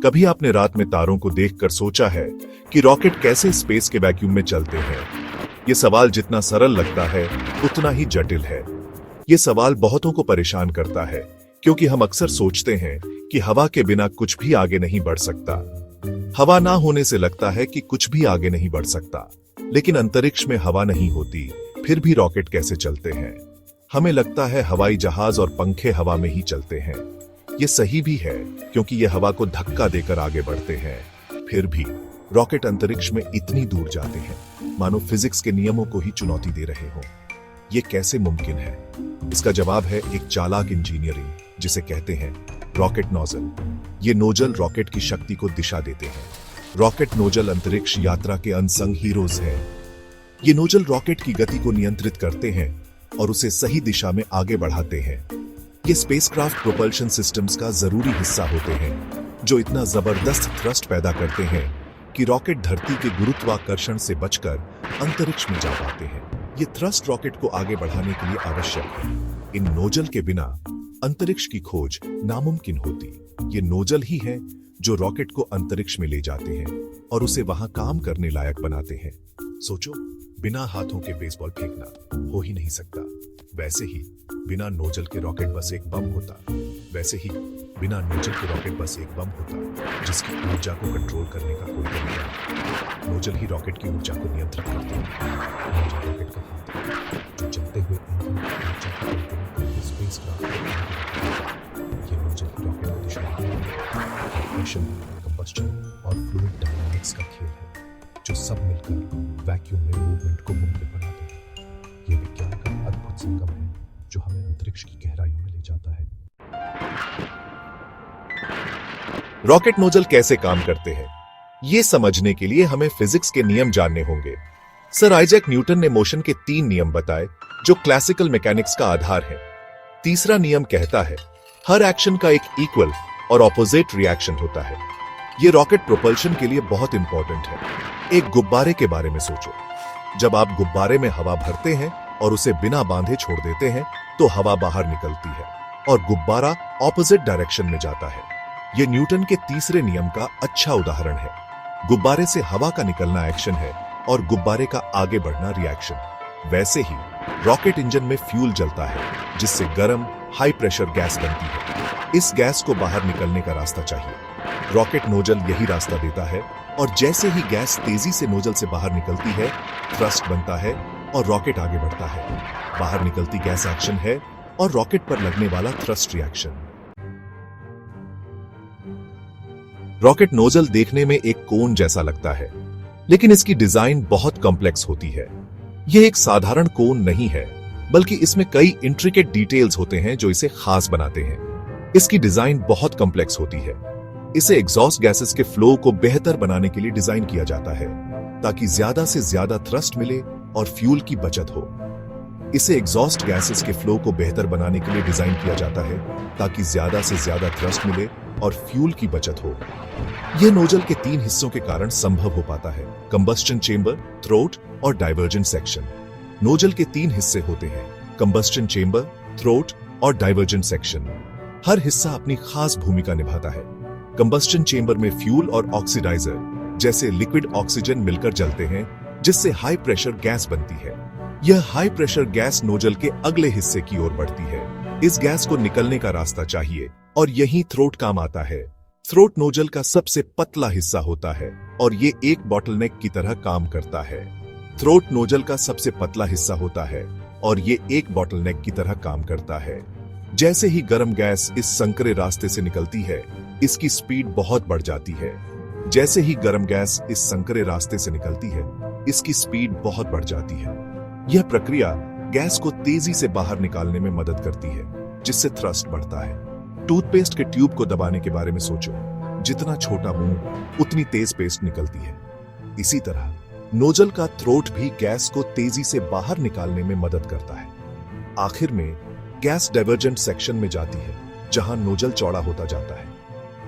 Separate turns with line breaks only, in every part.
कभी आपने रात में तारों को देखकर सोचा है कि रॉकेट कैसे स्पेस के वैक्यूम में चलते हैं? ये सवाल जितना सरल लगता है उतना ही जटिल है। ये सवाल बहुतों को परेशान करता है क्योंकि हम अक्सर सोचते हैं कि हवा के बिना कुछ भी आगे नहीं बढ़ सकता। हवा ना होने से लगता है कि कुछ भी आगे नहीं बढ़ सकता, लेकिन अंतरिक्ष में हवा नहीं होती, फिर भी रॉकेट कैसे चलते हैं? हमें लगता है हवाई जहाज और पंखे हवा में ही चलते हैं। ये सही भी है क्योंकि ये हवा को धक्का देकर आगे बढ़ते हैं। फिर भी रॉकेट अंतरिक्ष में इतनी दूर जाते हैं मानो फिजिक्स के नियमों को ही चुनौती दे रहे हो। ये कैसे मुमकिन है? इसका जवाब है एक चालाक इंजीनियरिंग, जिसे कहते हैं रॉकेट नोजल। ये नोजल रॉकेट की शक्ति को दिशा देते हैं। रॉकेट नोजल अंतरिक्ष यात्रा के अनसंग हीरोज हैं। ये नोजल रॉकेट की गति को नियंत्रित करते हैं और उसे सही दिशा में आगे बढ़ाते हैं। ये स्पेसक्राफ्ट प्रोपल्शन सिस्टम्स का जरूरी हिस्सा होते हैं, जो इतना जबरदस्त थ्रस्ट पैदा करते हैं कि रॉकेट धरती के गुरुत्वाकर्षण से बचकर अंतरिक्ष में जा पाते हैं। ये थ्रस्ट रॉकेट को आगे बढ़ाने के लिए आवश्यक है। इन नोजल के बिना अंतरिक्ष की खोज नामुमकिन होती। ये नोजल ही है जो रॉकेट को अंतरिक्ष में ले जाते हैं और उसे वहां काम करने लायक बनाते हैं। सोचो, बिना हाथों के बेसबॉल फेंकना हो ही नहीं सकता। वैसे ही बिना नोजल के रॉकेट बस एक बम होता। वैसे ही बिना नोजल के रॉकेट बस एक बम होता जिसकी ऊर्जा को कंट्रोल करने का कोई तरीका नहीं। नोजल ही रॉकेट की ऊर्जा को नियंत्रित करते हैं। नोजल रॉकेट का हाथ है जो चलते हुए ईंधन की ऊर्जा को कंट्रोल करके स्पेसक्राफ्ट को आगे बढ़ाता है। ये नोजल ही रॉकेट को दिशा देता है। प्रेशर, कंबस्चन और फ्लूइड डायनामिक्स का खेल है जो सब मिलकर वैक्यूम में मूवमेंट को मुमकिन बनाते हैं। ये विज्ञान का अद्भुत संगम है जो हमें अंतरिक्ष की गहराइयों में ले जाता है। रॉकेट नोजल कैसे काम करते हैं, ये समझने के लिए हमें फिजिक्स के नियम जानने होंगे। सर आइजैक न्यूटन ने मोशन के 3 नियम बताए जो क्लासिकल मैकेनिक्स का आधार है। तीसरा नियम कहता है हर एक्शन का एक इक्वल और ऑपोजिट रिएक्शन होता है। ये रॉकेट प्रोपल्शन के लिए बहुत इंपॉर्टेंट है। एक गुब्बारे के बारे में सोचो। जब आप गुब्बारे में हवा भरते हैं और उसे बिना बांधे छोड़ देते हैं तो हवा बाहर निकलती है और गुब्बारा ऑपोजिट डायरेक्शन में जाता है। यह न्यूटन के तीसरे नियम का अच्छा उदाहरण है। गुब्बारे से हवा का निकलना एक्शन है और गुब्बारे का आगे बढ़ना रिएक्शन। वैसे ही रॉकेट इंजन में फ्यूल जलता है जिससे गर्म हाई प्रेशर गैस बनती है। इस गैस को बाहर निकलने का रास्ता चाहिए। रॉकेट नोजल यही रास्ता देता है और जैसे ही गैस तेजी से नोजल से बाहर निकलती है, थ्रस्ट बनता है और रॉकेट आगे बढ़ता है। बाहर निकलती गैस एक्शन है और रॉकेट पर लगने वाला थ्रस्ट रिएक्शन। रॉकेट नोजल देखने में एक कोन जैसा लगता है, लेकिन इसकी डिजाइन बहुत कॉम्प्लेक्स होती है। यह एक साधारण कोन नहीं है, बल्कि इसमें कई इंट्रिकेट डिटेल्स होते हैं जो इसे खास बनाते हैं। इसकी डिजाइन बहुत कॉम्प्लेक्स होती है। इसे एग्जॉस्ट गैसेस के फ्लो को बेहतर बनाने के लिए डिजाइन किया जाता है ताकि ज्यादा से ज्यादा थ्रस्ट मिले और फ्यूल की बचत हो। इसे एग्जॉस्ट गैसेस के फ्लो को बेहतर बनाने के लिए डिजाइन किया जाता है ताकि ज्यादा से ज्यादा थ्रस्ट मिले और फ्यूल की बचत हो। यह नोजल के 3 हिस्सों के कारण संभव हो पाता है: कंबस्टन चेंबर, थ्रोट और डाइवर्जेंट सेक्शन। नोजल के 3 हिस्से होते हैं: कंबस्टन चेंबर, थ्रोट और डाइवर्जेंट सेक्शन। हर हिस्सा अपनी खास भूमिका निभाता है। कंबस्टन चेंबर में फ्यूल और ऑक्सीडाइजर जैसे लिक्विड ऑक्सीजन मिलकर जलते हैं, जिससे हाई प्रेशर गैस बनती है। यह हाई प्रेशर गैस नोजल के अगले हिस्से की ओर बढ़ती है। इस गैस को निकलने का रास्ता चाहिए और यही थ्रोट काम आता है। थ्रोट नोजल का सबसे पतला हिस्सा होता है और ये एक बॉटलनेक की तरह काम करता है। थ्रोट नोजल का सबसे पतला हिस्सा होता है और ये एक बॉटलनेक की तरह काम करता है। जैसे ही गर्म गैस इस संकरे रास्ते से निकलती है, इसकी स्पीड बहुत बढ़ जाती है। जैसे ही गर्म गैस इस संकरे रास्ते से निकलती है, इसकी स्पीड बहुत बढ़ जाती है। यह प्रक्रिया गैस को तेजी से बाहर निकालने में मदद करती है, जिससे थ्रस्ट बढ़ता है। टूथपेस्ट के ट्यूब को दबाने के बारे में सोचो। जितना छोटा मुंह, उतनी तेज पेस्ट निकलती है। इसी तरह नोजल का थ्रोट भी गैस को तेजी से बाहर निकालने में मदद करता है। आखिर में गैस डाइवर्जेंट सेक्शन में जाती है, जहां नोजल चौड़ा होता जाता है।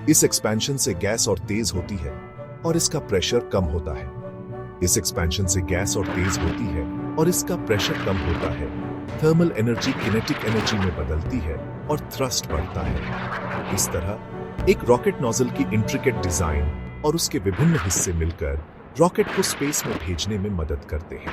इस एक्सपेंशन से गैस और तेज होती है और इसका प्रेशर कम होता है। इस एक्सपेंशन से गैस और तेज होती है और इसका प्रेशर कम होता है। थर्मल एनर्जी किनेटिक एनर्जी में बदलती है और थ्रस्ट बढ़ता है। इस तरह एक रॉकेट नोजल की इंट्रिकेट डिजाइन और उसके विभिन्न हिस्से मिलकर रॉकेट को स्पेस में भेजने में मदद करते हैं।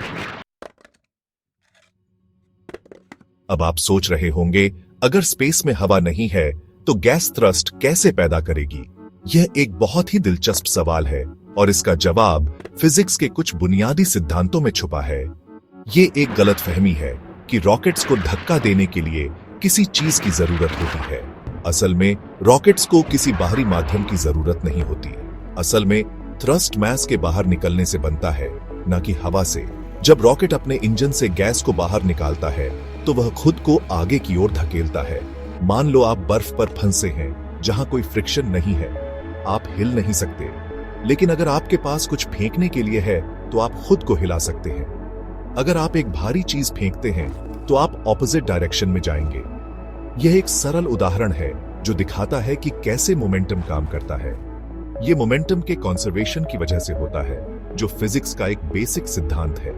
अब आप सोच रहे होंगे, अगर स्पेस में हवा नहीं है तो गैस थ्रस्ट कैसे पैदा करेगी? यह एक बहुत ही दिलचस्प सवाल है और इसका जवाब फिजिक्स के कुछ बुनियादी सिद्धांतों में छुपा है। ये एक गलतफहमी है कि रॉकेट्स को धक्का देने के लिए किसी चीज की जरूरत होती है। असल में रॉकेट्स को किसी बाहरी माध्यम की जरूरत नहीं होती। असल में थ्रस्ट मास के बाहर निकलने से बनता है, न कि हवा से। जब रॉकेट अपने इंजन से गैस को बाहर निकालता है तो वह खुद को आगे की ओर धकेलता है। मान लो आप बर्फ पर फंसे हैं जहां कोई फ्रिक्शन नहीं है, आप हिल नहीं सकते, लेकिन अगर आपके पास कुछ फेंकने के लिए है तो आप खुद को हिला सकते हैं। अगर आप एक भारी चीज फेंकते हैं तो आप ऑपोजिट डायरेक्शन में जाएंगे। यह एक सरल उदाहरण है जो दिखाता है कि कैसे मोमेंटम काम करता है। यह मोमेंटम के कंजर्वेशन की वजह से होता है, जो फिजिक्स का एक बेसिक सिद्धांत है।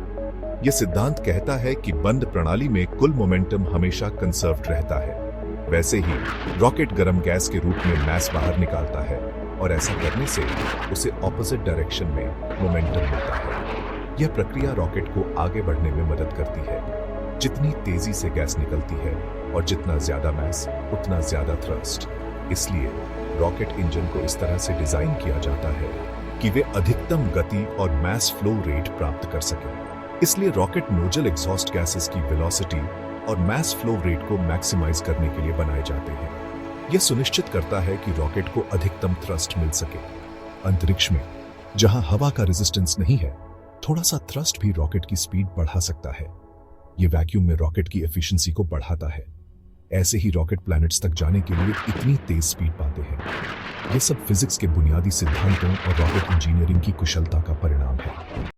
यह सिद्धांत कहता है कि बंद प्रणाली में कुल मोमेंटम हमेशा कंजर्व्ड रहता है। वैसे ही रॉकेट गर्म गैस के रूप में मास बाहर निकालता है और ऐसा करने से उसे ऑपोजिट डायरेक्शन में मोमेंटम मिलता है। यह प्रक्रिया रॉकेट को आगे बढ़ने में मदद करती है। जितनी तेजी से गैस निकलती है और जितना ज्यादा मास उतना ज्यादा थ्रस्ट। इसलिए रॉकेट इंजन को इस तरह से डिजाइन किया जाता है कि वे अधिकतम गति और मास फ्लो रेट प्राप्त कर सकें। इसलिए रॉकेट नोजल एग्जॉस्ट गैसेस की वेलोसिटी और मास फ्लो रेट को मैक्सिमाइज करने के लिए बनाए जाते हैं। यह सुनिश्चित करता है कि रॉकेट को अधिकतम थ्रस्ट मिल सके। अंतरिक्ष में जहां हवा का रेजिस्टेंस नहीं है, थोड़ा सा थ्रस्ट भी रॉकेट की स्पीड बढ़ा सकता है। यह वैक्यूम में रॉकेट की एफिशिएंसी को बढ़ाता है। ऐसे ही रॉकेट प्लैनेट्स तक जाने के लिए इतनी तेज स्पीड पाते हैं। यह सब फिजिक्स के बुनियादी सिद्धांतों और रॉकेट इंजीनियरिंग की कुशलता का परिणाम है।